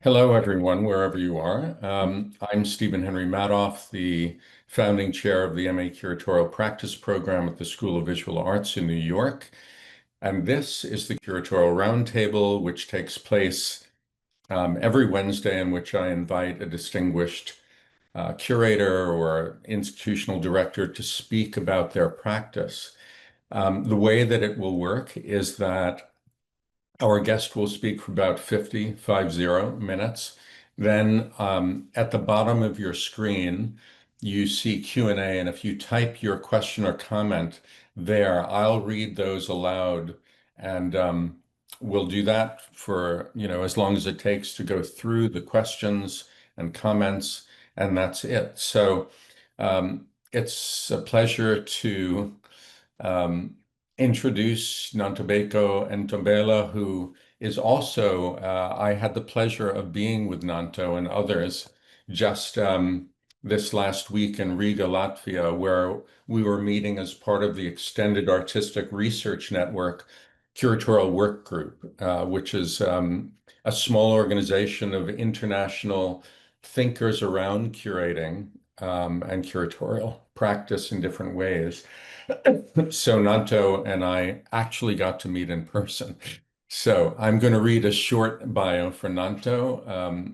Hello, everyone, wherever you are. I'm Stephen Henry Madoff, the founding chair of the MA Curatorial Practice program at the School of Visual Arts in New York. And this is the Curatorial Roundtable, which takes place every Wednesday, in which I invite a distinguished curator or institutional director to speak about their practice. The way that it will work is that our guest will speak for about 50 minutes. Then at the bottom of your screen, you see Q&A, and if you type your question or comment there, I'll read those aloud, and we'll do that for, as long as it takes to go through the questions and comments, and that's it. So it's a pleasure to introduce Nontobeko Ntombela, who is also, I had the pleasure of being with Nanto and others just this last week in Riga, Latvia, where we were meeting as part of the Extended Artistic Research Network Curatorial Work Group, which is a small organization of international thinkers around curating and curatorial practice in different ways. So Nanto and I actually got to meet in person. So I'm going to read a short bio for Nanto.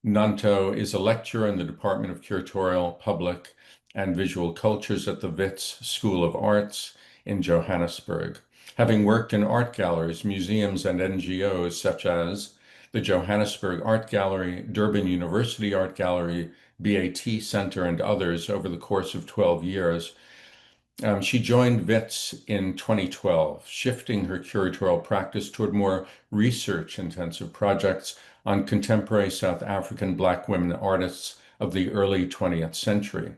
Nanto is a lecturer in the Department of Curatorial, Public and Visual Cultures at the Wits School of Arts in Johannesburg, having worked in art galleries, museums, and NGOs such as the Johannesburg Art Gallery, Durban University Art Gallery, BAT Center, and others over the course of 12 years. She joined Wits in 2012, shifting her curatorial practice toward more research-intensive projects on contemporary South African Black women artists of the early 20th century.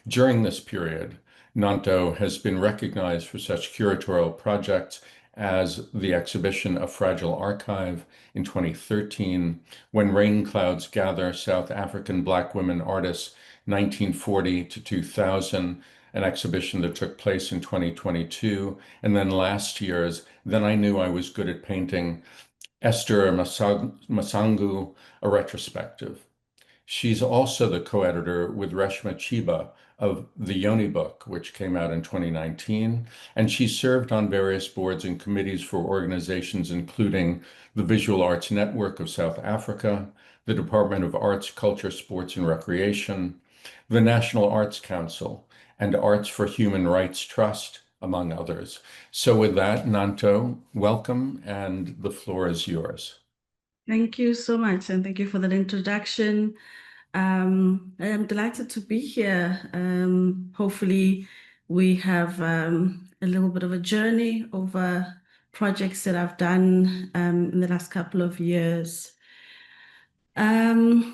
During this period, Nanto has been recognized for such curatorial projects as the exhibition A Fragile Archive in 2013, When Rain Clouds Gather South African Black Women Artists 1940 to 2000, an exhibition that took place in 2022, and then last year's Then I Knew I Was Good at Painting, Esther Mahlangu, a retrospective. She's also the co-editor with Reshma Chiba of The Yoni Book, which came out in 2019, and she served on various boards and committees for organizations including the Visual Arts Network of South Africa, the Department of Arts, Culture, Sports, and Recreation, the National Arts Council, and Arts for Human Rights Trust, among others. So with that, Nanto, welcome, and the floor is yours. Thank you so much, and thank you for that introduction. I am delighted to be here. Hopefully, we have a little bit of a journey over projects that I've done in the last couple of years. I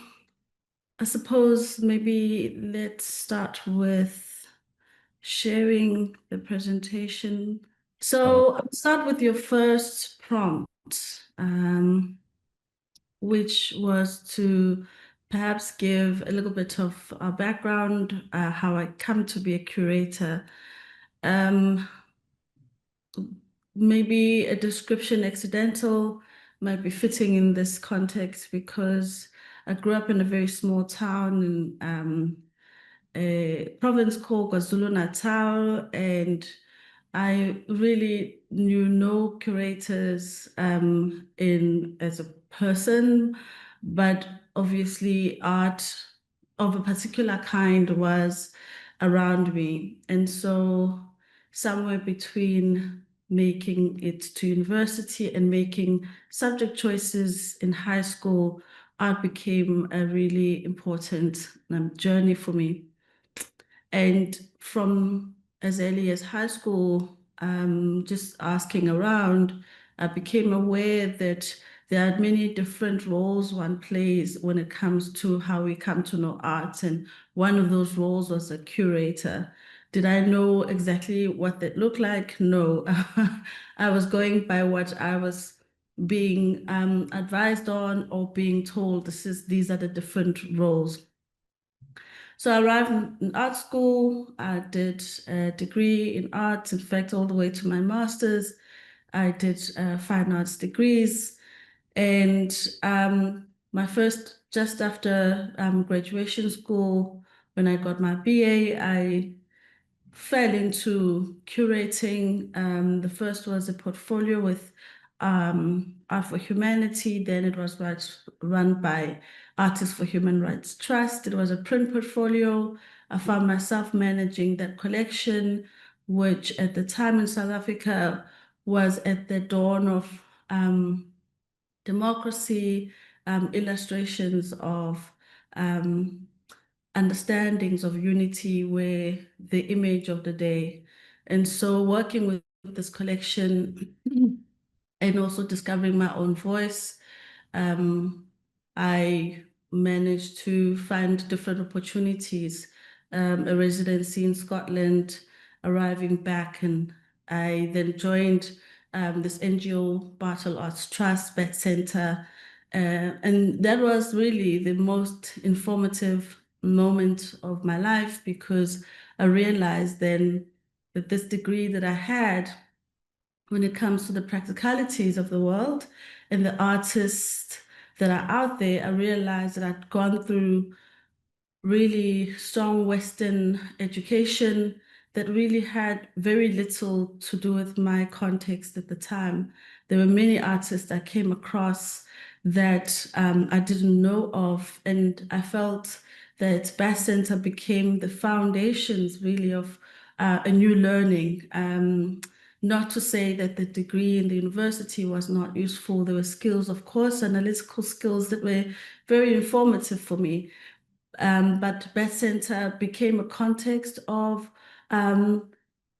suppose maybe let's start with sharing the presentation. So I'll start with your first prompt, which was to perhaps give a little bit of a background, how I come to be a curator. Maybe a description accidental might be fitting in this context because I grew up in a very small town in a province called KwaZulu-Natal, and I really knew no curators as a person, but obviously art of a particular kind was around me. And so somewhere between making it to university and making subject choices in high school, art became a really important journey for me. And from as early as high school, just asking around, I became aware that there are many different roles one plays when it comes to how we come to know art. And one of those roles was a curator. Did I know exactly what that looked like? No. I was going by what I was being advised on or being told these are the different roles. So I arrived in art school. I did a degree in arts, in fact, all the way to my master's. I did fine arts degrees. And my first, just after graduation school, when I got my BA, I fell into curating. The first was a portfolio with Art for Humanity. Then it was run by Artists for Human Rights Trust. It was a print portfolio. I found myself managing that collection, which at the time in South Africa was at the dawn of democracy, illustrations of understandings of unity were the image of the day. And so working with this collection and also discovering my own voice, I managed to find different opportunities, a residency in Scotland, arriving back, and I then joined this NGO, Battle Arts Trust, Beth Center, and that was really the most informative moment of my life, because I realized then that this degree that I had, when it comes to the practicalities of the world and the artists that are out there, I realized that I'd gone through really strong Western education that really had very little to do with my context at the time. There were many artists I came across that I didn't know of, and I felt that Bass Center became the foundations really of a new learning. Not to say that the degree in the university was not useful. There were skills, of course, analytical skills that were very informative for me. But Beth Center became a context of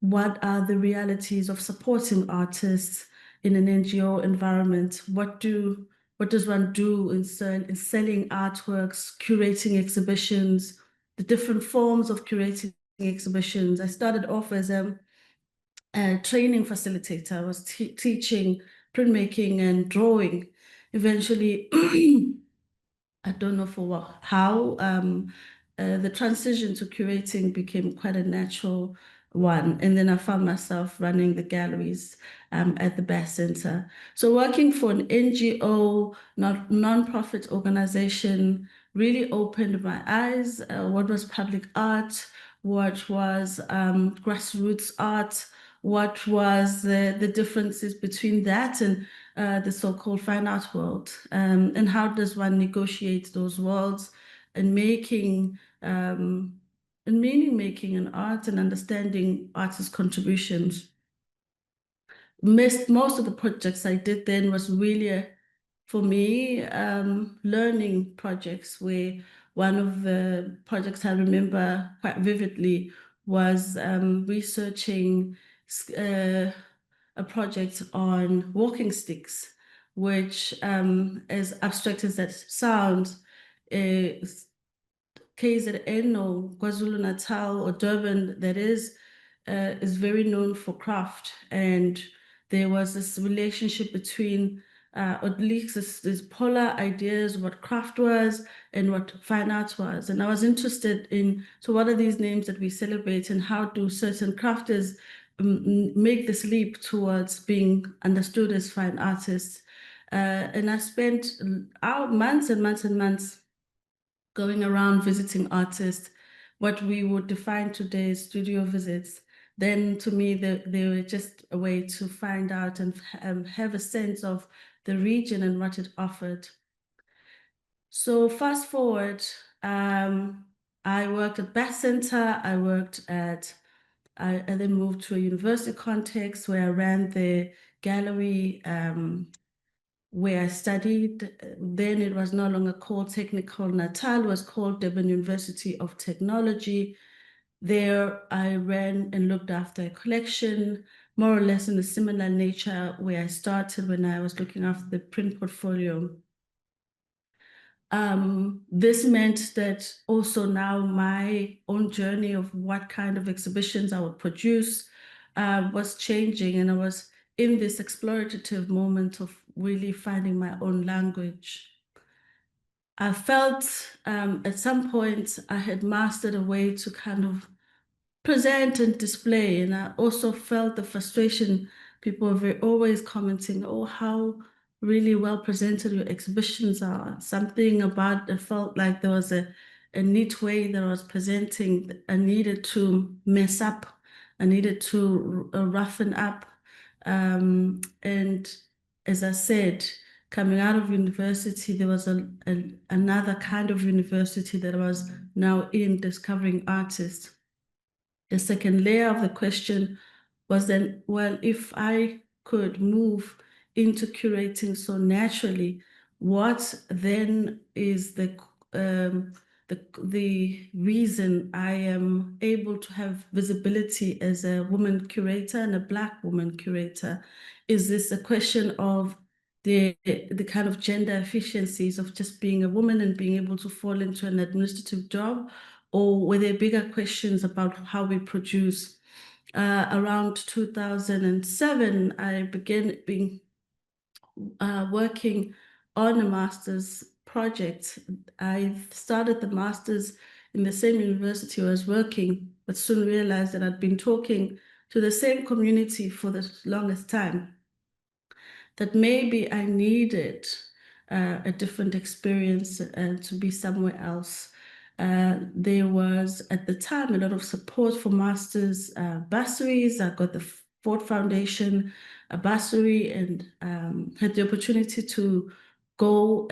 what are the realities of supporting artists in an NGO environment. What does one do in selling artworks, curating exhibitions, the different forms of curating exhibitions. I started off as a training facilitator. I was teaching printmaking and drawing. Eventually, I don't know for what, how the transition to curating became quite a natural one. And then I found myself running the galleries at the Bass Center. So working for an NGO, non-profit organization, really opened my eyes. What was public art? What was grassroots art? What was the differences between that and the so-called fine art world, and how does one negotiate those worlds and making and meaning making in art and understanding artists' contributions. Most of the projects I did then was really for me learning projects, where one of the projects I remember quite vividly was researching a project on walking sticks, which, as abstract as that sounds, is KZN or KwaZulu-Natal or Durban, that is very known for craft. And there was this relationship between, or at least this polar ideas of what craft was and what fine art was. And I was interested in, so what are these names that we celebrate, and how do certain crafters make this leap towards being understood as fine artists? And I spent months and months and months going around visiting artists, what we would define today as studio visits. Then to me, they were just a way to find out and have a sense of the region and what it offered. So fast forward, I worked at Bass Center. I then moved to a university context where I ran the gallery where I studied. Then it was no longer called Technical Natal, it was called Durban University of Technology. There I ran and looked after a collection, more or less in a similar nature where I started when I was looking after the print portfolio. This meant that also now my own journey of what kind of exhibitions I would produce was changing, and I was in this explorative moment of really finding my own language. I felt at some point I had mastered a way to kind of present and display, and I also felt the frustration. People were always commenting, oh, how really well presented your exhibitions are. Something about it felt like there was a neat way that I was presenting. I needed to mess up. I needed to roughen up. And as I said, coming out of university, there was another kind of university that I was now in, discovering artists. The second layer of the question was then, well, if I could move into curating so naturally, what then is the reason I am able to have visibility as a woman curator and a Black woman curator? Is this a question of the kind of gender efficiencies of just being a woman and being able to fall into an administrative job? Or were there bigger questions about how we produce? Around 2007, I began working on a master's project. I started the master's in the same university I was working, but soon realized that I'd been talking to the same community for the longest time, that maybe I needed a different experience to be somewhere else. There was, at the time, a lot of support for master's bursaries. I got the Norval Foundation a bursary and had the opportunity to go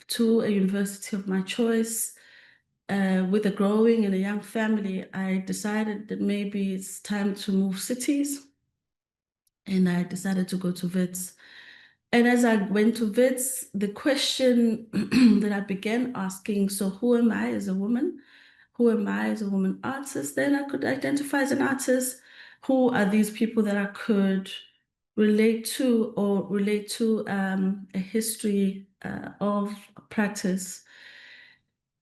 to a university of my choice. With a growing and a young family, I decided that maybe it's time to move cities, and I decided to go to Wits. And as I went to Wits, the question that I began asking, so who am I as a woman? Who am I as a woman artist? Then I could identify as an artist. Who are these people that I could relate to, or relate to a history of practice?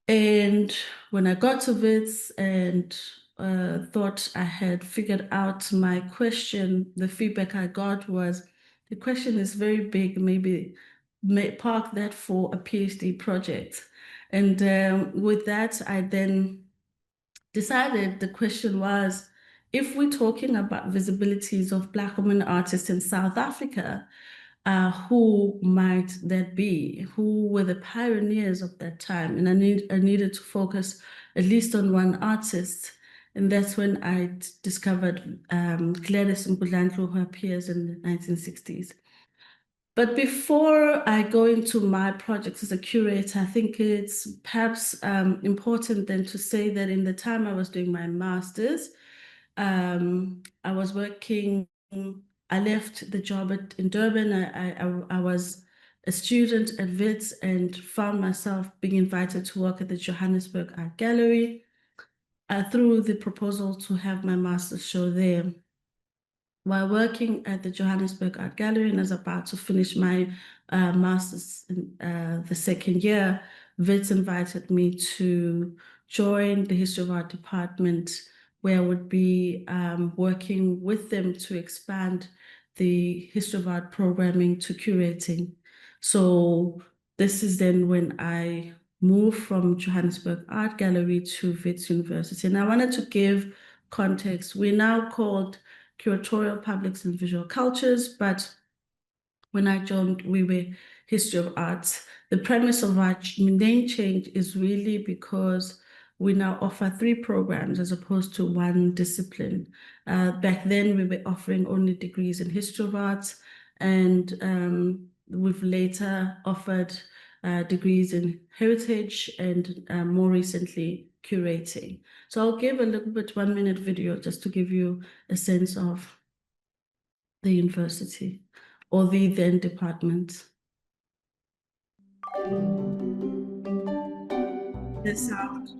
And when I got to Wits and thought I had figured out my question, the feedback I got was, the question is very big, maybe park that for a PhD project. And with that, I then decided the question was, if we're talking about visibilities of Black women artists in South Africa, who might that be? Who were the pioneers of that time? And I needed to focus at least on one artist. And that's when I discovered Gladys Mbudlandlu, who appears in the 1960s. But before I go into my projects as a curator, I think it's perhaps important then to say that in the time I was doing my master's, I was working, I left the job in Durban. I was a student at Wits and found myself being invited to work at the Johannesburg Art Gallery through the proposal to have my master's show there. While working at the Johannesburg Art Gallery and as about to finish my master's in the second year, Wits invited me to join the History of Art department, where I would be working with them to expand the History of Art programming to curating. So this is then when I moved from Johannesburg Art Gallery to Wits University. And I wanted to give context. We're now called Curatorial Publics and Visual Cultures, but when I joined, we were History of Arts. The premise of our name change is really because we now offer 3 programs as opposed to 1 discipline. Back then, we were offering only degrees in History of Arts, and we've later offered degrees in Heritage and more recently, Curating. So I'll give a little bit 1-minute video just to give you a sense of the university or the then department. The sound.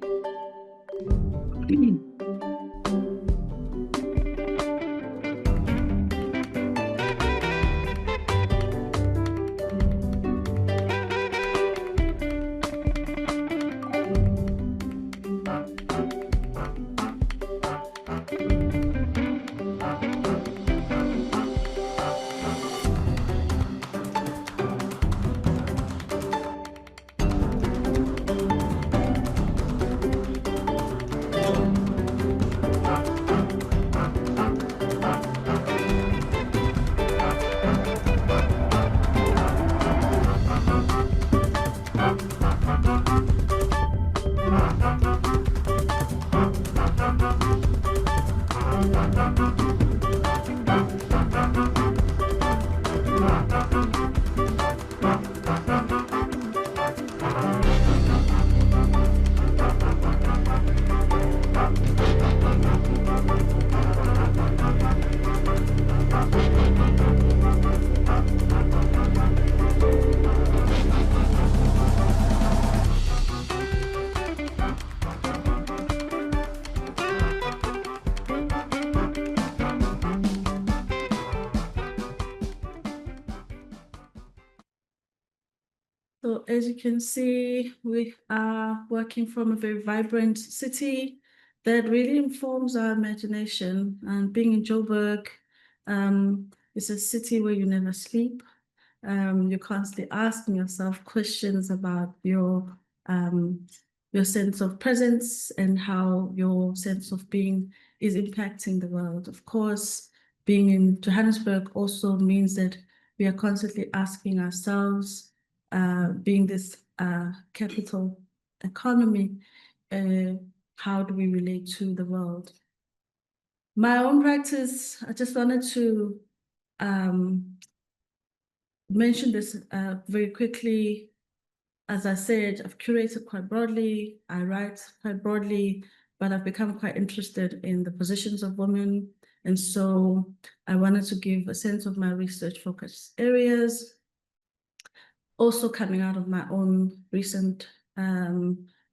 So as you can see, we are working from a very vibrant city that really informs our imagination. And being in Joburg, it's a city where you never sleep. You're constantly asking yourself questions about your sense of presence and how your sense of being is impacting the world. Of course, being in Johannesburg also means that we are constantly asking ourselves, being this capital economy, how do we relate to the world? My own practice, I just wanted to mention this very quickly. As I said, I've curated quite broadly, I write quite broadly, but I've become quite interested in the positions of women. And so I wanted to give a sense of my research focus areas, also coming out of my own recent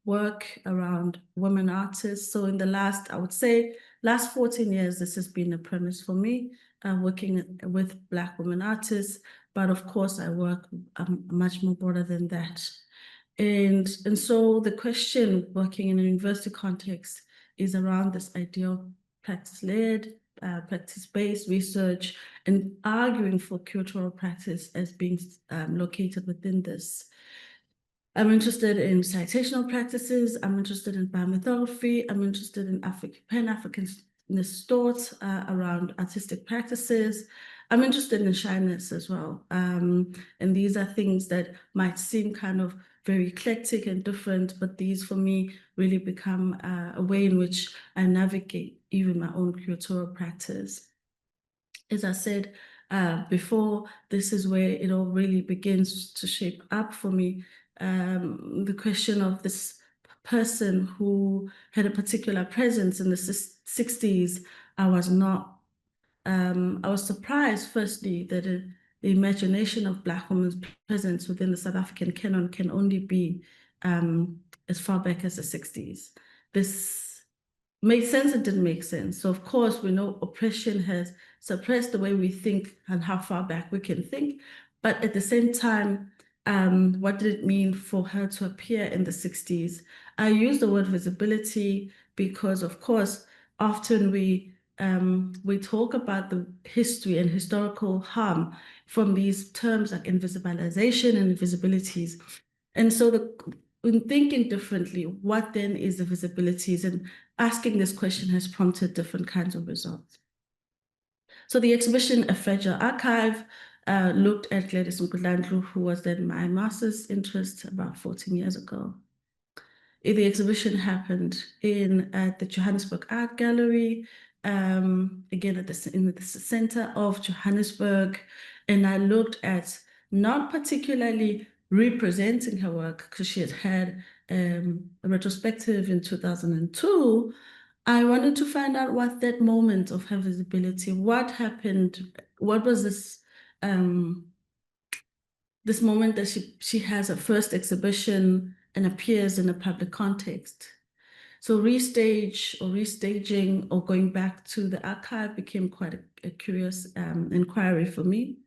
work around women artists. So in the last, I would say, last 14 years, this has been a premise for me, working with Black women artists. But of course, I work much more broader than that. And so the question working in a university context is around this idea of practice-led, practice-based research, and arguing for curatorial practice as being located within this. I'm interested in citational practices. I'm interested in biomythography. I'm interested in Pan-Africanist thought around artistic practices. I'm interested in shyness as well. And these are things that might seem kind of very eclectic and different, but these for me really become a way in which I navigate even my own curatorial practice. As I said before, this is where it all really begins to shape up for me. The question of this person who had a particular presence in the 60s, I was not, I was surprised, firstly, that the imagination of Black women's presence within the South African canon can only be as far back as the 60s. This made sense and didn't make sense. So of course, we know oppression has suppressed the way we think and how far back we can think. But at the same time, what did it mean for her to appear in the 60s? I use the word visibility because, of course, often we talk about the history and historical harm from these terms like invisibilization and invisibilities. And so in thinking differently, what then is the visibilities? And asking this question has prompted different kinds of results. So the exhibition, A Fragile Archive, looked at Gladys Nkudlandlu, who was then my master's interest about 14 years ago. The exhibition happened at the Johannesburg Art Gallery, again in the center of Johannesburg, and I looked at not particularly representing her work because she had a retrospective in 2002. I wanted to find out what that moment of her visibility, what happened, what was this this moment that she has her first exhibition and appears in a public context. So restaging or going back to the archive became quite a curious inquiry for me.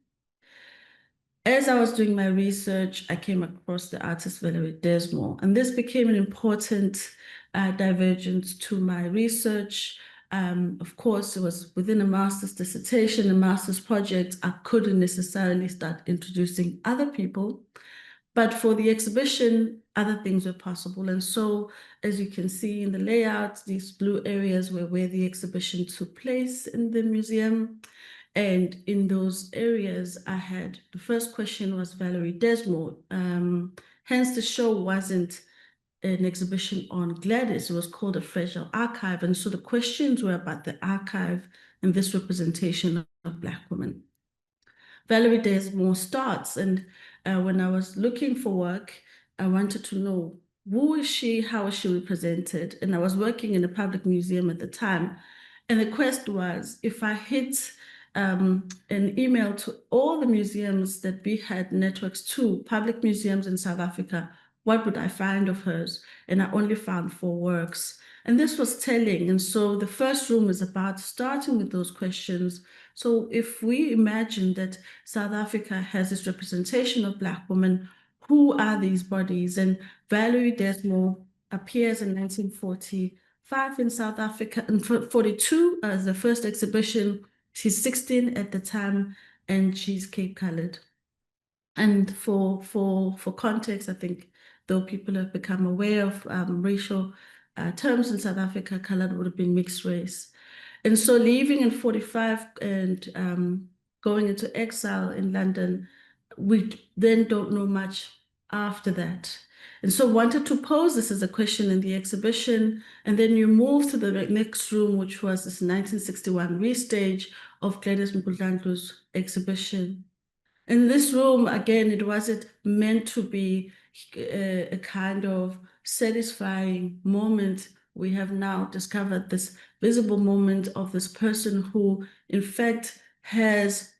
As I was doing my research, I came across the artist Valerie Desmond, and this became an important divergence to my research. Of course, it was within a master's dissertation, a master's project. I couldn't necessarily start introducing other people, but for the exhibition, other things were possible. And so, as you can see in the layout, these blue areas were where the exhibition took place in the museum. And in those areas, the first question was Valerie Desmond. Hence, the show wasn't an exhibition on Gladys. It was called A Fragile Archive. And so the questions were about the archive and this representation of Black women. Valerie Desmond starts, and when I was looking for work, I wanted to know who is she, how is she represented? And I was working in a public museum at the time. And the quest was, if I hit an email to all the museums that we had networks to, public museums in South Africa, what would I find of hers? And I only found 4 works. And this was telling. And so the first room is about starting with those questions. So if we imagine that South Africa has this representation of Black women, who are these bodies? And Valerie Desmond appears in 1945 in South Africa, and 42 as the first exhibition. She's 16 at the time, and she's Cape Colored. And for context, I think though people have become aware of racial terms in South Africa, colored would have been mixed race. And so leaving in 45 and going into exile in London, we then don't know much after that. And so wanted to pose this as a question in the exhibition. And then you move to the next room, which was this 1961 restage of Gladys Mkudlandlu's exhibition. In this room, again, it wasn't meant to be a kind of satisfying moment. We have now discovered this visible moment of this person who, in fact, has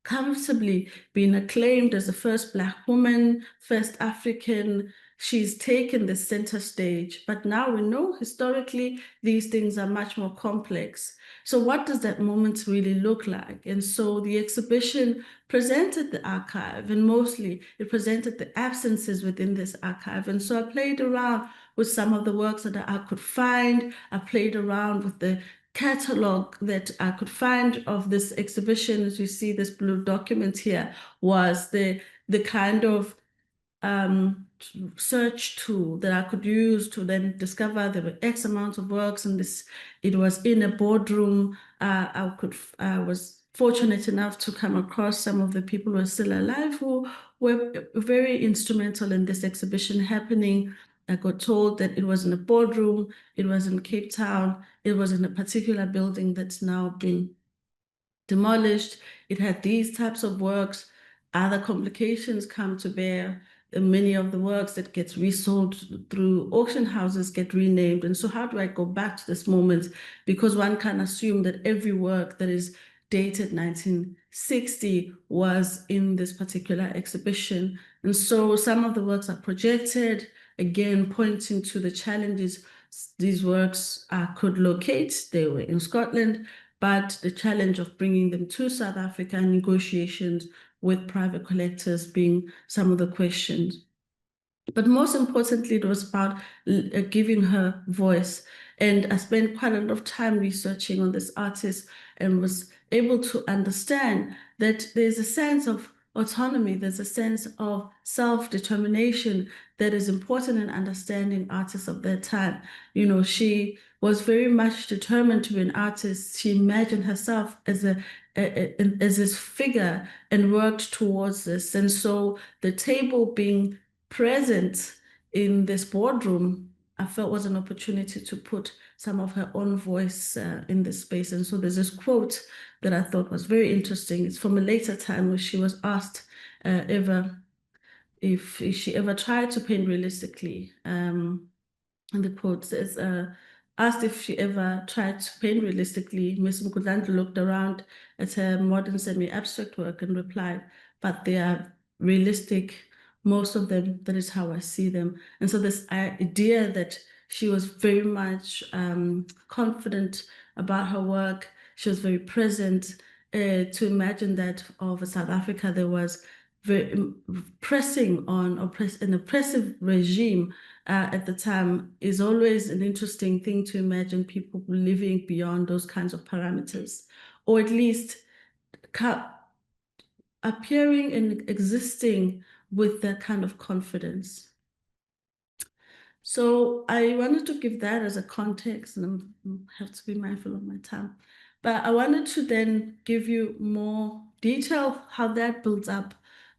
comfortably been acclaimed as the first Black woman, first African. She's taken the center stage, but now we know historically these things are much more complex. So what does that moment really look like? And so the exhibition presented the archive, and mostly it presented the absences within this archive. And so I played around with some of the works that I could find. I played around with the catalog that I could find of this exhibition. As you see, this blue document here was the kind of search tool that I could use to then discover there were X amount of works, and it was in a boardroom. I was fortunate enough to come across some of the people who are still alive who were very instrumental in this exhibition happening. I got told that it was in a boardroom, it was in Cape Town, it was in a particular building that's now been demolished. It had these types of works. Other complications come to bear. Many of the works that gets resold through auction houses get renamed. And so how do I go back to this moment? Because one can assume that every work that is dated 1960 was in this particular exhibition. And so some of the works are projected, again, pointing to the challenges these works could locate. They were in Scotland, but the challenge of bringing them to South Africa and negotiations with private collectors being some of the questions. But most importantly, it was about giving her voice. And I spent quite a lot of time researching on this artist and was able to understand that there's a sense of autonomy, there's a sense of self-determination that is important in understanding artists of their time. You know, she was very much determined to be an artist. She imagined herself as as this figure and worked towards this. And so the table being present in this boardroom, I felt was an opportunity to put some of her own voice in this space. And so there's this quote that I thought was very interesting. It's from a later time where she was asked if she ever tried to paint realistically. And the quote says, asked if she ever tried to paint realistically, Ms. Mkudlandlu looked around at her modern semi-abstract work and replied, but they are realistic, most of them, that is how I see them. And so this idea that she was very much confident about her work, she was very present, to imagine that of South Africa, there was very pressing on an oppressive regime at the time is always an interesting thing to imagine people living beyond those kinds of parameters, or at least appearing and existing with that kind of confidence. So I wanted to give that as a context, and I have to be mindful of my time. But I wanted to then give you more detail how that builds up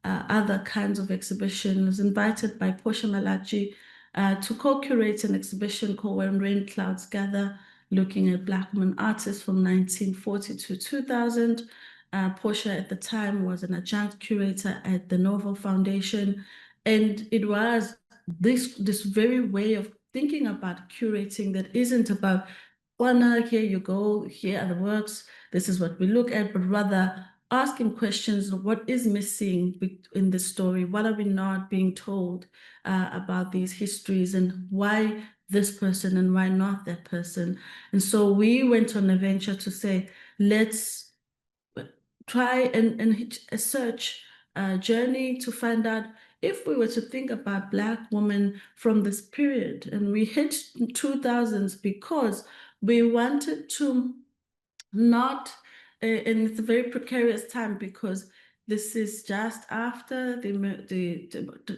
other kinds of exhibitions. Invited by Portia Malachi to co-curate an exhibition called When Rain Clouds Gather, looking at Black women artists from 1940 to 2000. Portia at the time was an adjunct curator at the Norval Foundation, and it was this very way of thinking about curating that isn't about, well, now here you go, here are the works, this is what we look at, but rather asking questions of what is missing in the story, what are we not being told about these histories, and why this person and why not that person. And so we went on a venture to say, let's try and a search journey to find out if we were to think about Black women from this period, and we hit 2000s because we wanted to not, and it's a very precarious time because this is just after the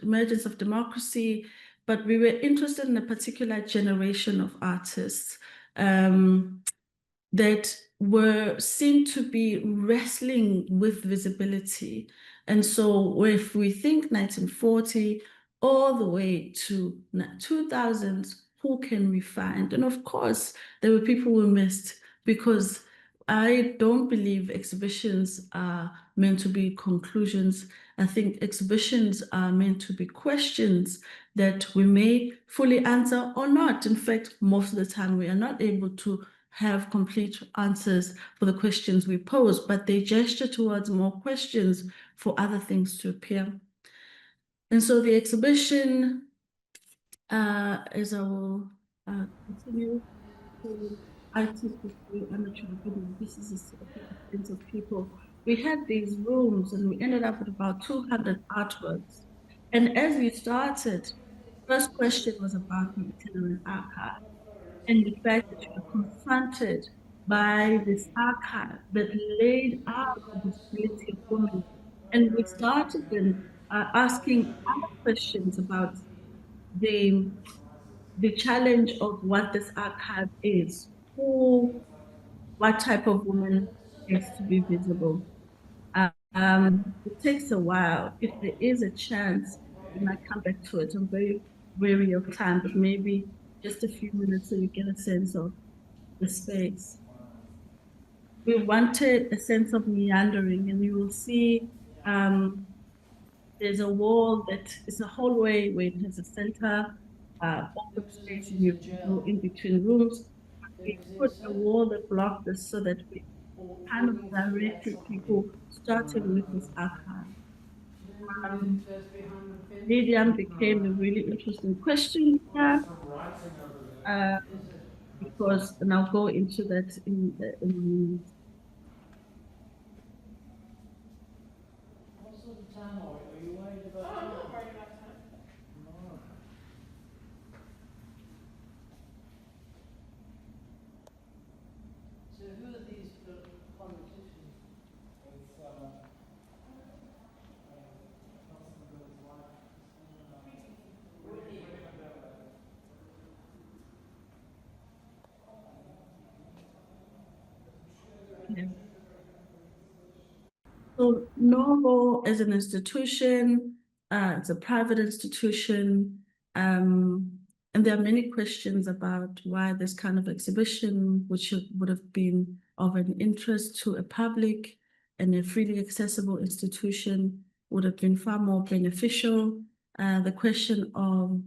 emergence of democracy, but we were interested in a particular generation of artists that were seen to be wrestling with visibility. And so if we think 1940 all the way to 2000s, who can we find? And of course, there were people we missed because I don't believe exhibitions are meant to be conclusions. I think exhibitions are meant to be questions that we may fully answer or not. In fact, most of the time we are not able to have complete answers for the questions we pose, but they gesture towards more questions for other things to appear. And so the exhibition, as I will continue to artistically amateur video, this is a sense of people. We had these rooms and we ended up with about 200 artworks. And as we started, first question was about the itinerant archive and the fact that you were confronted by this archive that laid out the visibility of women. And we started then asking other questions about the, the challenge of what this archive is, who, what type of woman gets to be visible. It takes a while. If there is a chance, we might come back to it. I'm very wary of time, but maybe just a few minutes so you get a sense of the space. We wanted a sense of meandering, and you will see there's a wall that is a hallway where it has a center, open space, and you go in between rooms. We put a wall that blocked this so that we kind of directed people starting with this archive. Medium became a really interesting question here. Because, and I'll go into that in a minute. So Norval as an institution, it's a private institution, and there are many questions about why this kind of exhibition, which would have been of an interest to a public and a freely accessible institution, would have been far more beneficial. The question of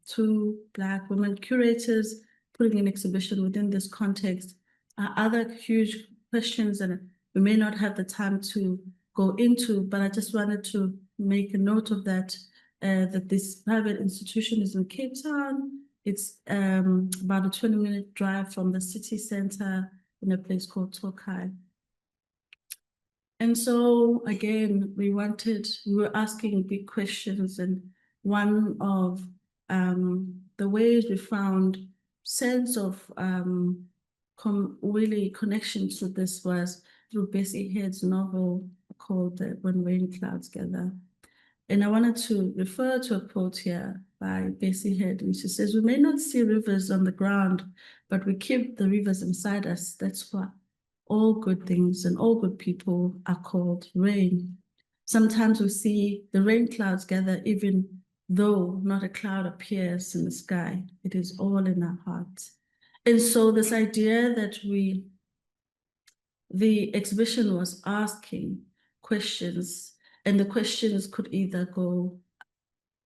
two Black women curators putting an exhibition within this context are other huge questions, and we may not have the time to go into, but I just wanted to make a note of that, that this private institution is in Cape Town. It's about a 20-minute drive from the city center in a place called Tokai. And so again, we were asking big questions, and one of the ways we found sense of really connection to this was through Bessie Head's novel called When Rain Clouds Gather. And I wanted to refer to a quote here by Bessie Head, and she says, "We may not see rivers on the ground, but we keep the rivers inside us. That's what all good things and all good people are called rain. Sometimes we see the rain clouds gather even though not a cloud appears in the sky. It is all in our hearts." And so this idea that the exhibition was asking questions, and the questions could either go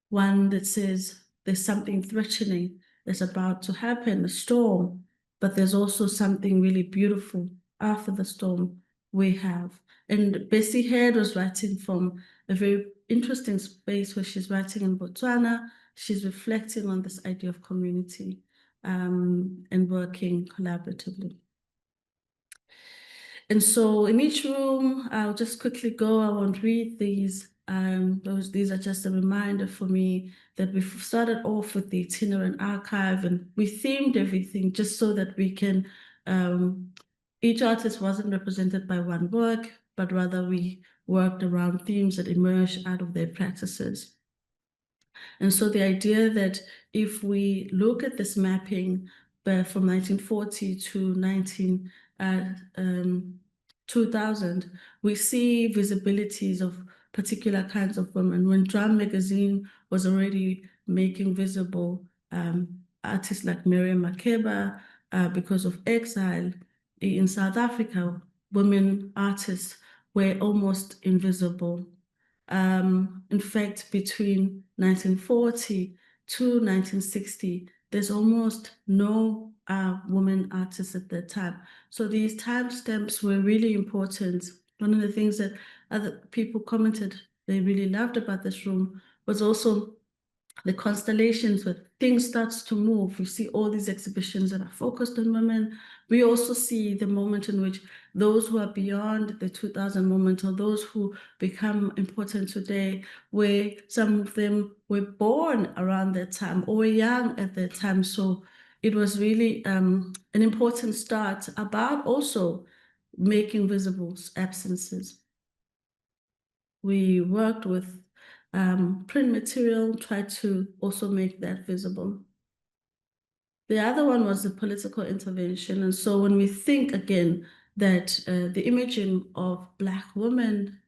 one that says there's something threatening that's about to happen, a storm, but there's also something really beautiful after the storm we have. And Bessie Head was writing from a very interesting space where she's writing in Botswana. She's reflecting on this idea of community and working collaboratively. And so in each room, I'll just quickly go, I won't read these, These are just a reminder for me that we started off with the itinerant archive, and we themed everything just so that we can, each artist wasn't represented by one work, but rather we worked around themes that emerged out of their practices. And so the idea that if we look at this mapping from 1940 to 2000, we see visibilities of particular kinds of women. When Drum magazine was already making visible artists like Miriam Makeba, because of exile in South Africa, women artists were almost invisible. In fact, between 1940 to 1960, there's almost no women artists at that time. So these timestamps were really important. One of the things that other people commented they really loved about this room was also the constellations where things starts to move. We see all these exhibitions that are focused on women. We also see the moment in which those who are beyond the 2000 moment, or those who become important today, where some of them were born around that time or were young at that time. So it was really an important start about also making visible absences. We worked with print material, tried to also make that visible. The other one was the political intervention. And so when we think again that the imaging of Black women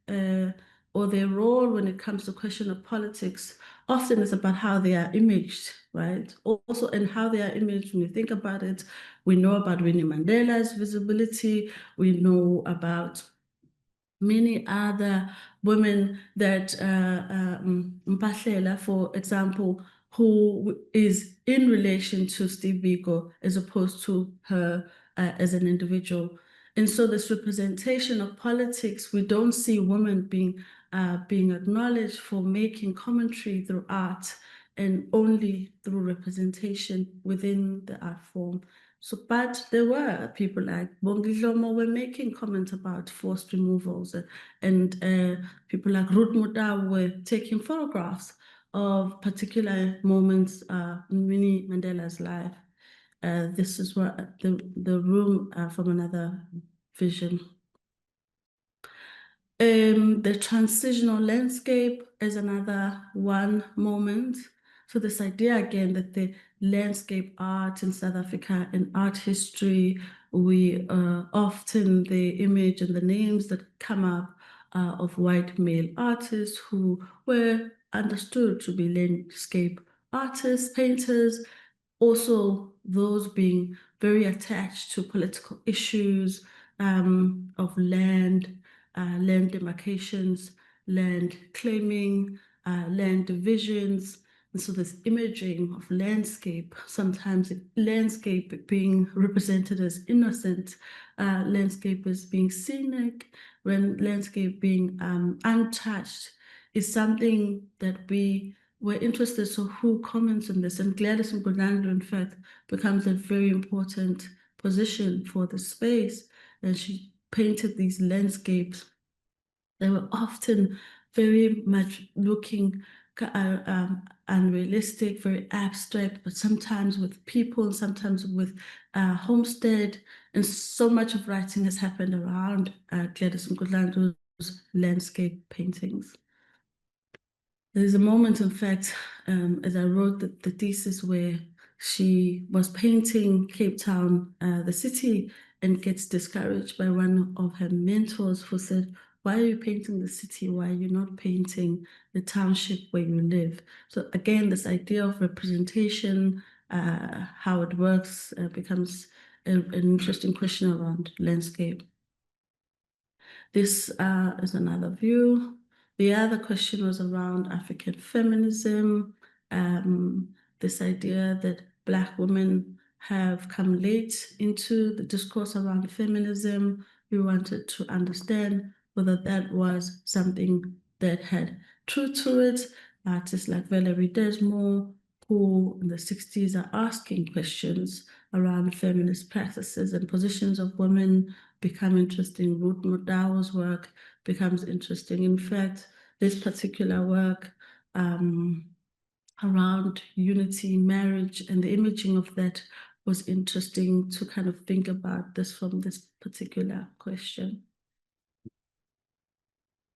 or their role when it comes to question of politics often is about how they are imaged, right? Also, and how they are imaged, when you think about it, we know about Winnie Mandela's visibility, we know about many other women that Mpahlela, for example, who is in relation to Steve Biko as opposed to her as an individual. And so this representation of politics, we don't see women being acknowledged for making commentary through art and only through representation within the art form. So, but there were people like Bongi Lomo were making comments about forced removals, and people like Ruth Mutau were taking photographs of particular moments in Winnie Mandela's life. This is what the room from another vision. The transitional landscape is another one moment. So this idea again that the landscape art in South Africa and art history, we often the image and the names that come up of white male artists who were understood to be landscape artists, painters, also those being very attached to political issues of land, land demarcations, land claiming, land divisions. And so this imaging of landscape, sometimes landscape being represented as innocent, landscape as being scenic, when landscape being untouched, is something that we were interested. So who comments on this? And Gladys Mgodlando, in fact, becomes a very important position for the space. And she painted these landscapes. They were often very much looking unrealistic, very abstract, but sometimes with people, sometimes with homestead. And so much of writing has happened around Gladys Mgodlando's landscape paintings. There's a moment, in fact, as I wrote the thesis, where she was painting Cape Town, the city, and gets discouraged by one of her mentors who said, "Why are you painting the city? Why are you not painting the township where you live?" So again, this idea of representation, how it works, becomes an interesting question around landscape. This is another view. The other question was around African feminism, this idea that Black women have come late into the discourse around feminism. We wanted to understand whether that was something that had truth to it. Artists like Valerie Desmond, who in the 60s are asking questions around feminist practices and positions of women, become interesting. Ruth Mutau's work becomes interesting. In fact, this particular work around unity, marriage, and the imaging of that was interesting to kind of think about this from this particular question.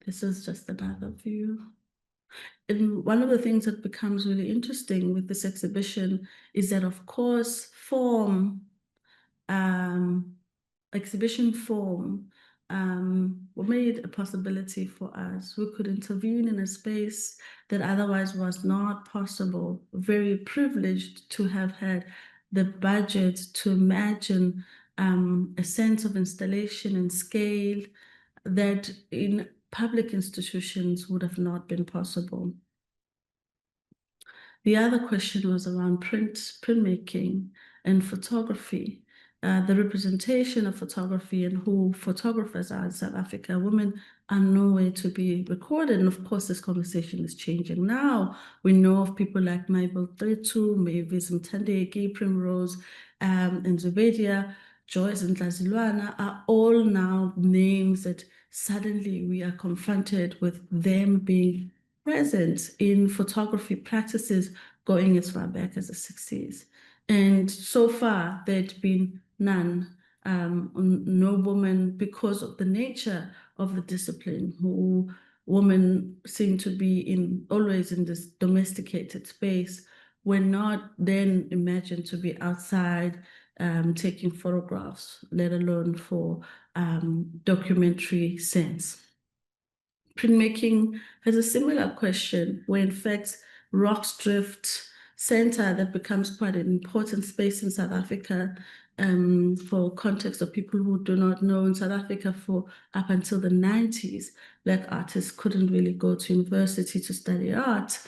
This is just another view. And one of the things that becomes really interesting with this exhibition is that, of course, exhibition form made a possibility for us. We could intervene in a space that otherwise was not possible. Very privileged to have had the budget to imagine a sense of installation and scale that in public institutions would have not been possible. The other question was around printmaking and photography. The representation of photography and who photographers are in South Africa. Women are nowhere to be recorded. And of course, this conversation is changing now. We know of people like Mabel Tretu, Mavis Mthandeki, Primrose, and Zubedia, Joyce and Tlazilwana are all now names that suddenly we are confronted with them being present in photography practices going as far back as the 60s. And so far, there'd been none, no woman, because of the nature of the discipline, who women seem to be always in this domesticated space, were not then imagined to be outside taking photographs, let alone for documentary sense. Printmaking has a similar question, where in fact Rocksdrift Center, that becomes quite an important space in South Africa for context of people who do not know. In South Africa, for up until the 90s, Black artists couldn't really go to university to study art.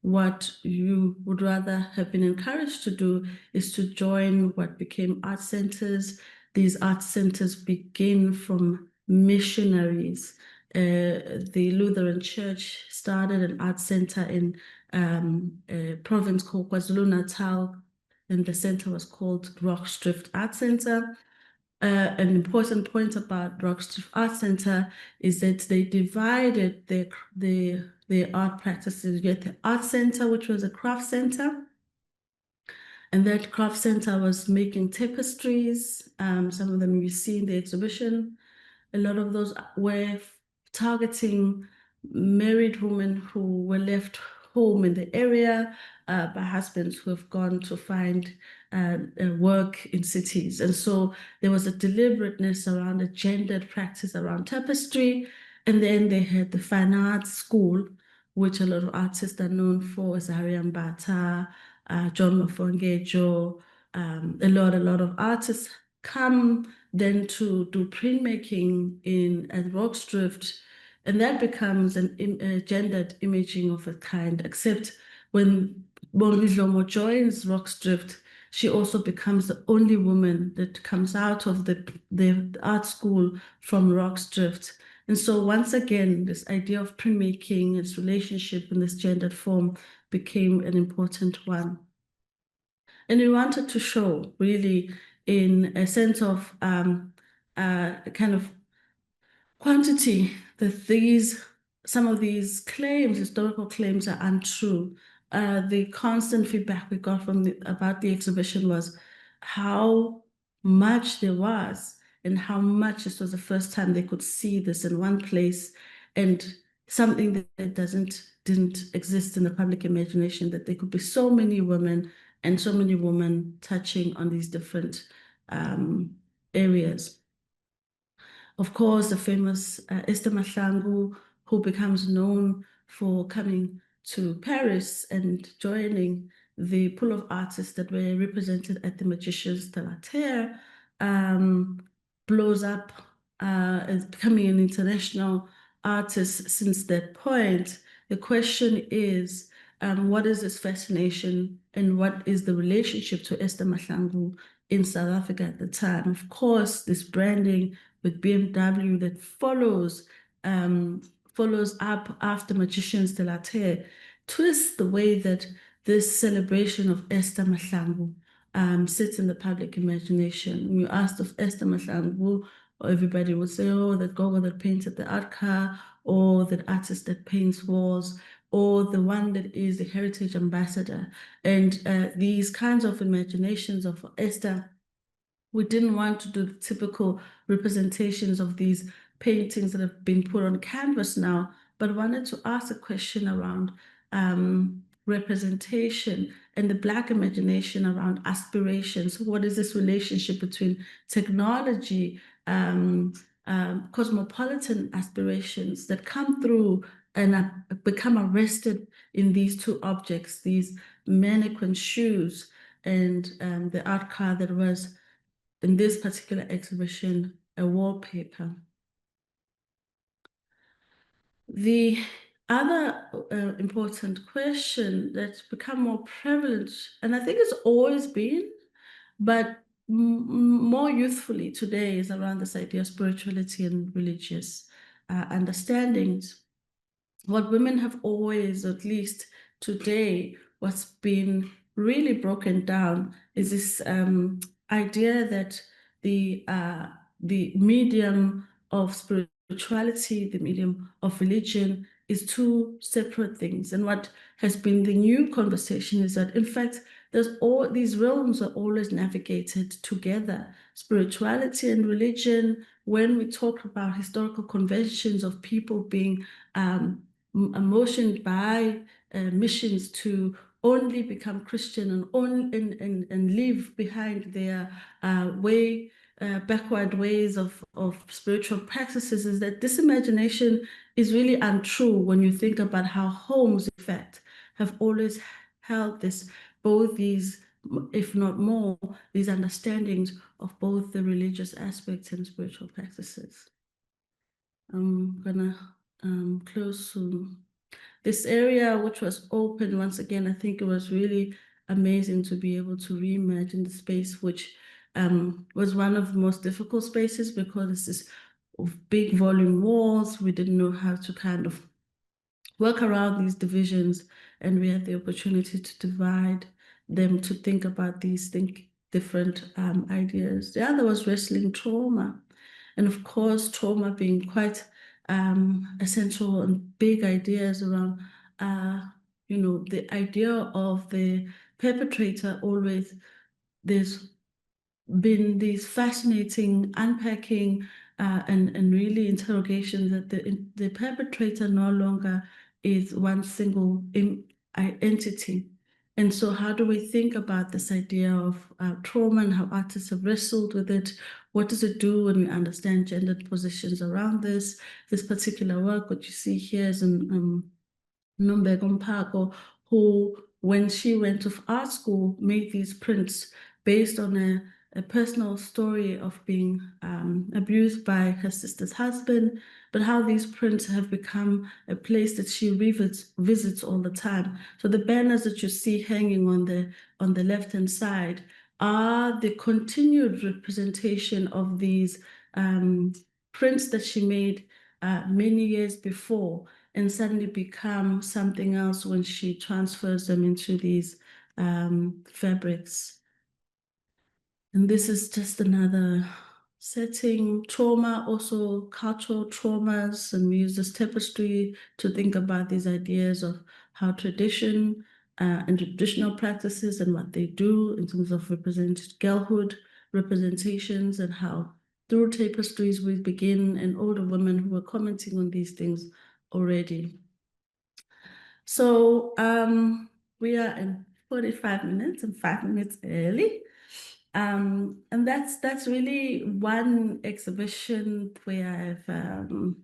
What you would rather have been encouraged to do is to join what became art centers. These art centers begin from missionaries. The Lutheran Church started an art center in a province called KwaZulu-Natal, and the center was called Rocksdrift Art Center. An important point about Rocksdrift Art Center is that they divided their art practices. You had the art center, which was a craft center, and that craft center was making tapestries. Some of them you see in the exhibition. A lot of those were targeting married women who were left home in the area by husbands who have gone to find work in cities. And so there was a deliberateness around a gendered practice around tapestry. And then they had the fine arts school, which a lot of artists are known for, Zaria Mbata, John Mafongejo, a lot of artists come then to do printmaking at Rocksdrift, and that becomes a gendered imaging of a kind, except when Bongi Dlomo joins Rocksdrift, she also becomes the only woman that comes out of the art school from Rocksdrift. And so once again, this idea of printmaking, its relationship in this gendered form became an important one. And we wanted to show really in a sense of kind of quantity that some of these claims, historical claims, are untrue. The constant feedback we got about the exhibition was how much there was and how much this was the first time they could see this in one place, and something that didn't exist in the public imagination, that there could be so many women and so many women touching on these different areas. Of course, the famous Esther Mahlangu, who becomes known for coming to Paris and joining the pool of artists that were represented at the Magicians de la Terre, blows up as becoming an international artist since that point. The question is, what is this fascination and what is the relationship to Esther Mahlangu in South Africa at the time? Of course, this branding with BMW that follows up after Magicians de la Terre twists the way that this celebration of Esther Mahlangu sits in the public imagination. When you asked of Esther Mahlangu, or everybody would say, oh, that Gogo that painted the art car, or that artist that paints walls, or the one that is the heritage ambassador. And these kinds of imaginations of Esther, we didn't want to do the typical representations of these paintings that have been put on canvas now, but wanted to ask a question around representation and the Black imagination around aspirations. What is this relationship between technology, cosmopolitan aspirations that come through and become arrested in these two objects, these mannequin shoes and the art car that was, in this particular exhibition, a wallpaper. The other important question that's become more prevalent, and I think it's always been, but more youthfully today, is around this idea of spirituality and religious understandings. What women have always, at least today, what's been really broken down is this idea that the medium of spirituality, the medium of religion, is two separate things. And what has been the new conversation is that, in fact, there's all these realms are always navigated together. Spirituality and religion, when we talk about historical conventions of people being emotioned by missions to only become Christian and leave behind their backward ways of spiritual practices, is that this imagination is really untrue when you think about how homes, in fact, have always held this, both these, if not more, these understandings of both the religious aspects and spiritual practices. I'm gonna close soon. This area, which was open once again, I think it was really amazing to be able to reimagine the space, which was one of the most difficult spaces because it's this big volume walls. We didn't know how to kind of work around these divisions, and we had the opportunity to divide them to think about these different ideas. The other was wrestling trauma. And of course, trauma being quite essential and big ideas around, the idea of the perpetrator always, there's been these fascinating unpacking and really interrogations that the perpetrator no longer is one single entity. And so how do we think about this idea of trauma and how artists have wrestled with it? What does it do when we understand gendered positions around this? This particular work, what you see here is in Nontobeko Ntombela, who, when she went to art school, made these prints based on a personal story of being abused by her sister's husband, but how these prints have become a place that she visits all the time. So the banners that you see hanging on the left-hand side are the continued representation of these prints that she made many years before, and suddenly become something else when she transfers them into these fabrics. And this is just another setting. Trauma, also cultural traumas, and we use this tapestry to think about these ideas of how tradition and traditional practices and what they do in terms of represented girlhood representations, and how through tapestries we begin, and older women who were commenting on these things already. So we are in 45 minutes and 5 minutes early. And that's really one exhibition where I've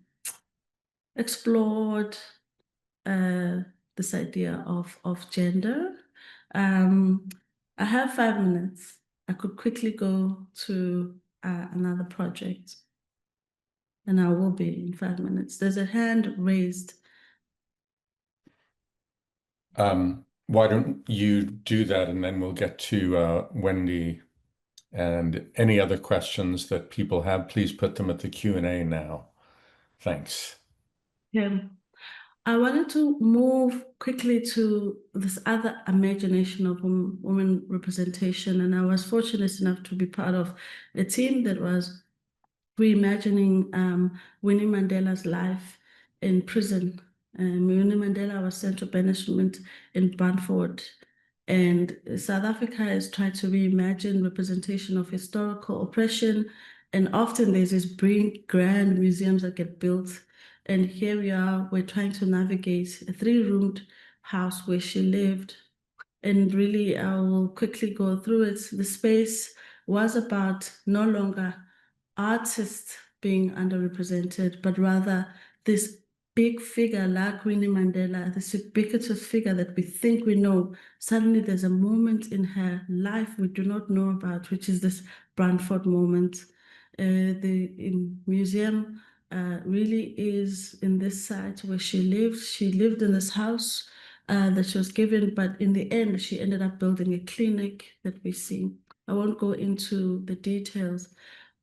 explored this idea of gender. I have 5 minutes. I could quickly go to another project, and I will be in 5 minutes. There's a hand raised. Why don't you do that, and then we'll get to Wendy. And any other questions that people have, please put them at the Q&A now. Thanks. Yeah. I wanted to move quickly to this other imagination of women representation, and I was fortunate enough to be part of a team that was reimagining Winnie Mandela's life in prison. Winnie Mandela was sent to banishment in Brantford, and South Africa has tried to reimagine representation of historical oppression, and often there's these big, grand museums that get built. And here we are, we're trying to navigate a 3-roomed house where she lived. And really, I will quickly go through it. The space was about no longer artists being underrepresented, but rather this big figure like Winnie Mandela, this ubiquitous figure that we think we know. Suddenly there's a moment in her life we do not know about, which is this Brantford moment. The museum really is in this site where she lived. She lived in this house that she was given, but in the end, she ended up building a clinic that we see. I won't go into the details,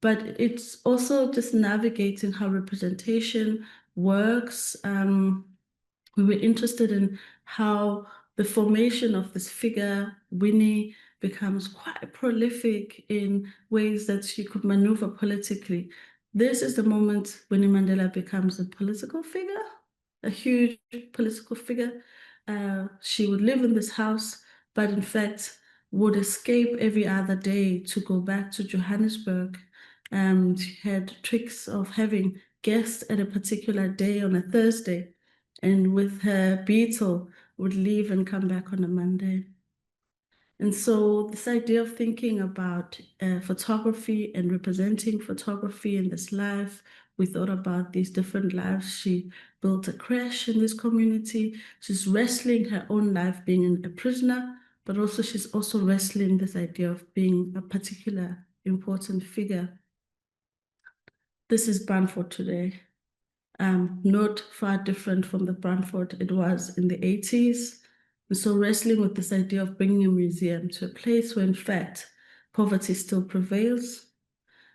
but it's also just navigating how representation works. We were interested in how the formation of this figure, Winnie, becomes quite prolific in ways that she could maneuver politically. This is the moment Winnie Mandela becomes a political figure, a huge political figure. She would live in this house, but in fact would escape every other day to go back to Johannesburg. She had tricks of having guests at a particular day on a Thursday, and with her beetle would leave and come back on a Monday. And so this idea of thinking about photography and representing photography in this life, we thought about these different lives. She built a creche in this community. She's wrestling her own life being a prisoner, but also she's also wrestling this idea of being a particular important figure. This is Brantford today. Not far different from the Brantford it was in the 80s. And so wrestling with this idea of bringing a museum to a place where, in fact, poverty still prevails.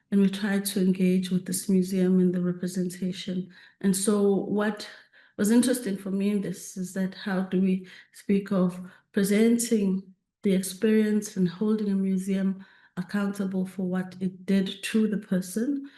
And we tried to engage with this museum in the representation. And so what was interesting for me in this is that how do we speak of presenting the experience and holding a museum accountable for what it did to the person,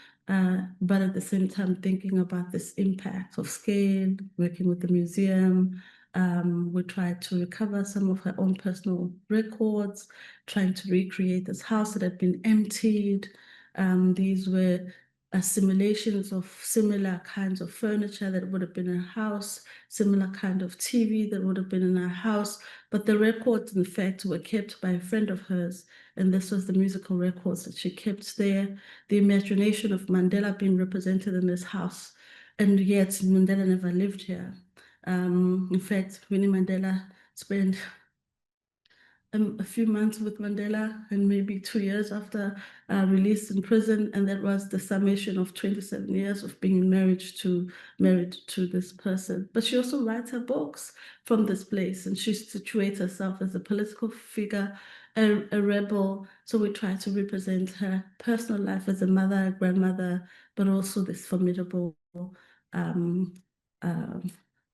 but at the same time thinking about this impact of scale, working with the museum. We tried to recover some of her own personal records, trying to recreate this house that had been emptied. These were simulations of similar kinds of furniture that would have been in a house, similar kind of TV that would have been in a house, but the records, in fact, were kept by a friend of hers, and this was the musical records that she kept there. The imagination of Mandela being represented in this house, and yet Mandela never lived here. In fact, Winnie Mandela spent a few months with Mandela and maybe 2 years after release in prison, and that was the summation of 27 years of being married to this person. But she also writes her books from this place, and she situates herself as a political figure, a rebel. So we try to represent her personal life as a mother, a grandmother, but also this formidable um,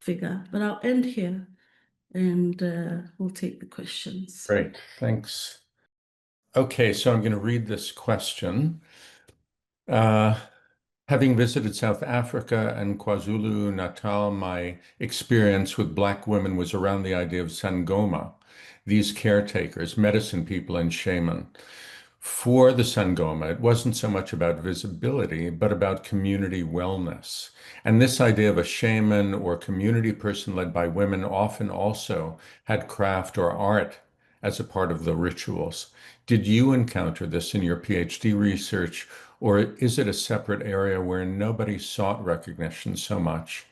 figure. But I'll end here, and we'll take the questions. Great, thanks. Okay, so I'm going to read this question. Having visited South Africa and KwaZulu-Natal, my experience with Black women was around the idea of Sangoma, these caretakers, medicine people, and shaman. For the Sangoma, it wasn't so much about visibility, but about community wellness. And this idea of a shaman or community person led by women often also had craft or art as a part of the rituals. Did you encounter this in your PhD research, or is it a separate area where nobody sought recognition so much?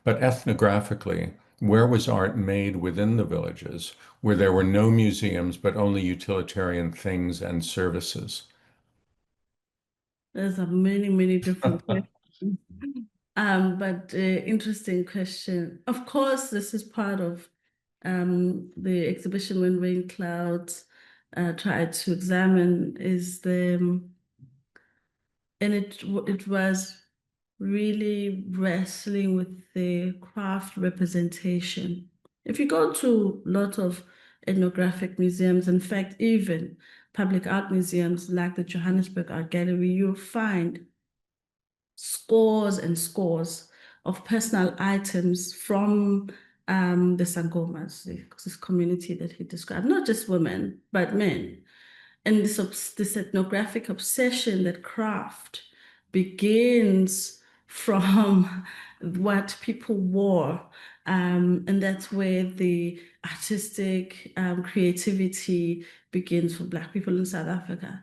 But ethnographically, where was art made within the villages, where there were no museums, but only utilitarian things and services? There's a many different questions. But interesting question. Of course, this is part of the exhibition When Rain Clouds tried to examine is and it was really wrestling with the craft representation. If you go to a lot of ethnographic museums, in fact, even public art museums like the Johannesburg Art Gallery, you'll find scores and scores of personal items from the Sangomas, this community that he described, not just women, but men. And this ethnographic obsession that craft begins from what people wore. And that's where the artistic creativity begins for Black people in South Africa.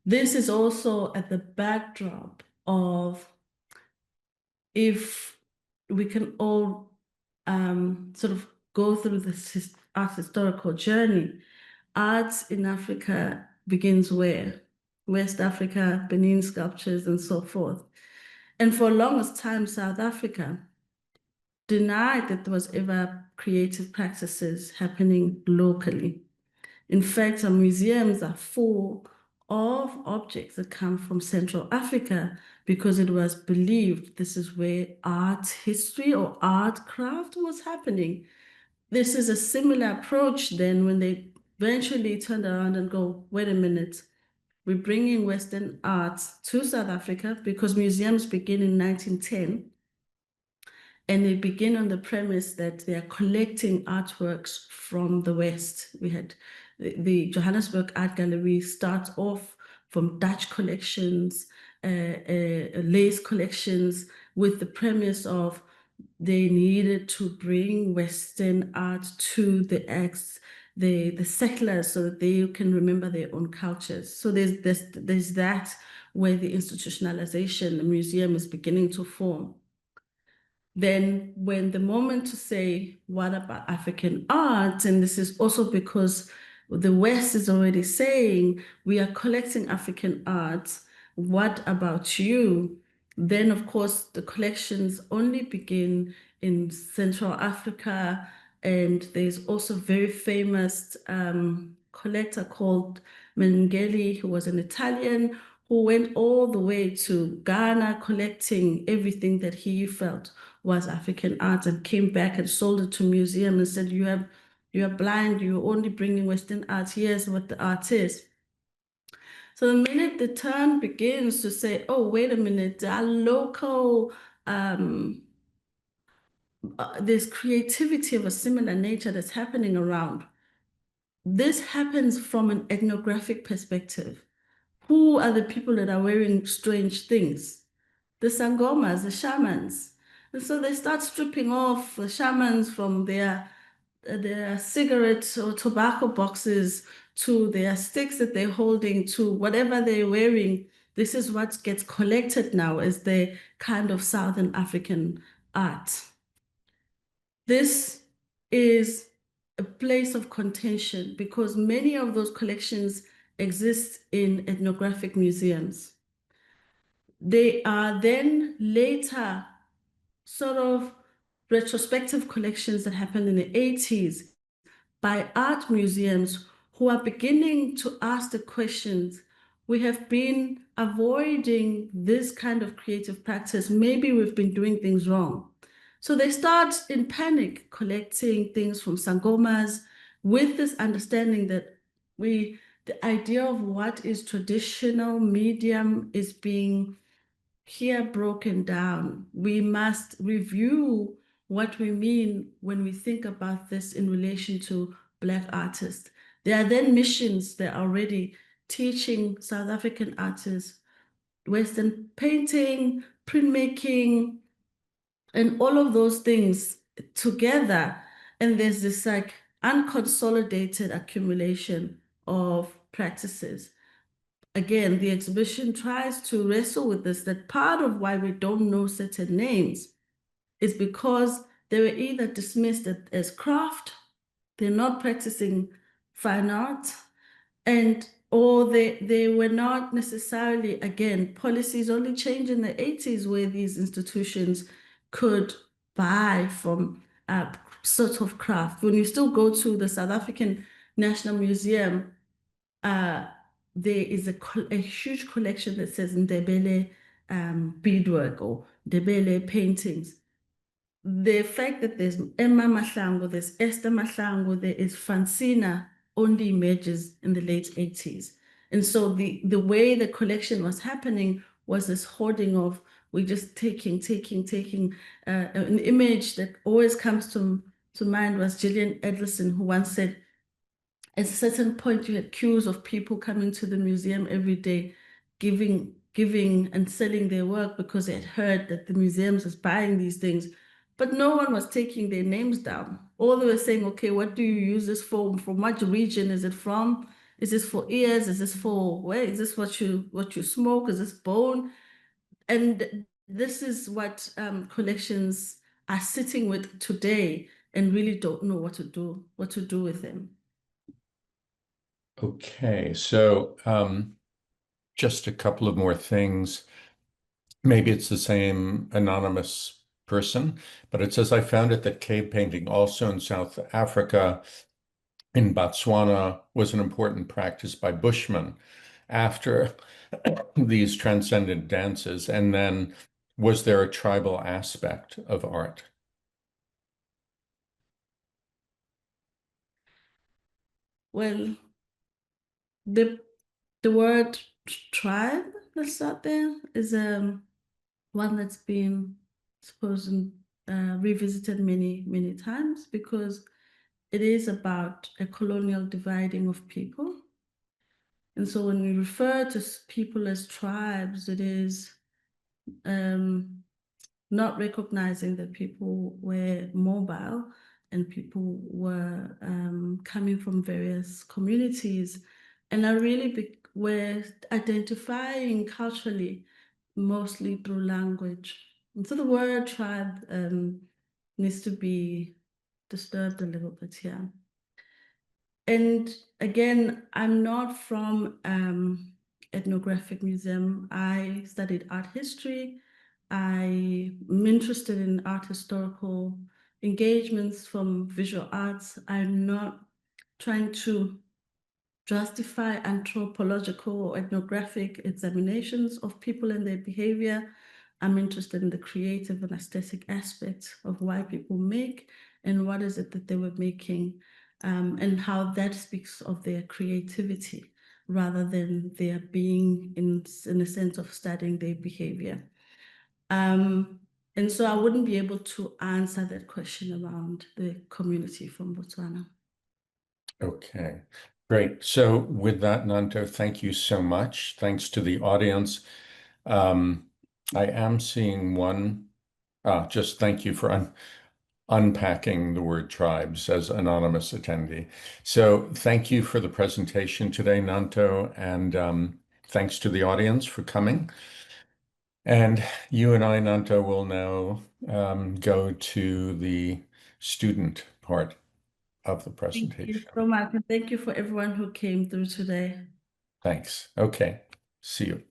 This is also at the backdrop of, if we can all sort of go through this art historical journey, arts in Africa begins where? West Africa, Benin sculptures, and so forth. And for the longest time, South Africa denied that there was ever creative practices happening locally. In fact, our museums are full of objects that come from Central Africa because it was believed this is where art history or art craft was happening. This is a similar approach then when they eventually turned around and go, wait a minute, we're bringing Western arts to South Africa because museums begin in 1910. And they begin on the premise that they are collecting artworks from the West. We had the Johannesburg Art Gallery starts off from Dutch collections, lace collections, with the premise of they needed to bring Western art to the settlers so that they can remember their own cultures. So there's that where the institutionalization, the museum is beginning to form. Then when the moment to say, what about African art? And this is also because the West is already saying, we are collecting African art. What about you? Then, of course, the collections only begin in Central Africa. And there's also a very famous collector called Mengele, who was an Italian, who went all the way to Ghana collecting everything that he felt was African art and came back and sold it to museum and said, you are blind, you're only bringing Western art, here's what the art is. So the minute the turn begins to say, oh, wait a minute, there are local, there's creativity of a similar nature that's happening around. This happens from an ethnographic perspective. Who are the people that are wearing strange things? The Sangomas, the shamans. And so they start stripping off the shamans from their cigarette or tobacco boxes to their sticks that they're holding to whatever they're wearing. This is what gets collected now as the kind of Southern African art. This is a place of contention because many of those collections exist in ethnographic museums. They are then later sort of retrospective collections that happened in the 80s by art museums who are beginning to ask the questions. We have been avoiding this kind of creative practice. Maybe we've been doing things wrong. So they start in panic collecting things from Sangomas with this understanding that the idea of what is traditional medium is being here broken down. We must review what we mean when we think about this in relation to Black artists. There are then missions that are already teaching South African artists Western painting, printmaking, and all of those things together. And there's this like unconsolidated accumulation of practices. Again, the exhibition tries to wrestle with this, that part of why we don't know certain names is because they were either dismissed as craft, they're not practicing fine art, or they were not necessarily, again, policies only changed in the 80s where these institutions could buy from sort of craft. When you still go to the South African National Museum, there is a huge collection that says Ndebele beadwork or Ndebele paintings. The fact that there's Emma Mahlangu, there's Esther Mahlangu, there is Francina only emerges in the late 80s. And so the way the collection was happening was this hoarding of we're just taking. An image that always comes to mind was Gillian Edlison, who once said, at a certain point, you had queues of people coming to the museum every day, giving and selling their work because they had heard that the museums was buying these things, but no one was taking their names down. All they were saying, okay, what do you use this for? From what region is it from? Is this for ears? Is this for where? Is this what you smoke? Is this bone? And this is what collections are sitting with today and really don't know what to do with them. Okay, so just a couple of more things. Maybe it's the same anonymous person, but it says, I found it that cave painting also in South Africa, in Botswana, was an important practice by Bushmen after these transcendent dances. And then was there a tribal aspect of art? Well, the the word tribe that's out there is one that's been supposed revisited many times because it is about a colonial dividing of people. And so when we refer to people as tribes, it is um, not recognizing that people were mobile and people were coming from various communities and are really were identifying culturally mostly through language. And so the word tribe needs to be disturbed a little bit here. And again, I'm not from ethnographic museum. I studied art history. I'm interested in art historical engagements from visual arts. I'm not trying to justify anthropological or ethnographic examinations of people and their behavior. I'm interested in the creative and aesthetic aspects of why people make and what is it that they were making, and how that speaks of their creativity rather than their being in a sense of studying their behavior. And so I wouldn't be able to answer that question around the community from Botswana. Okay, great. So with that, Nanto, thank you so much. Thanks to the audience. I am seeing one, just thank you for unpacking the word tribes as anonymous attendee. So thank you for the presentation today, Nanto, and thanks to the audience for coming. And you and I, Nanto, will now go to the student part of the Thank you presentation. so much. And thank you for everyone who came through today. Thanks. Okay. See you.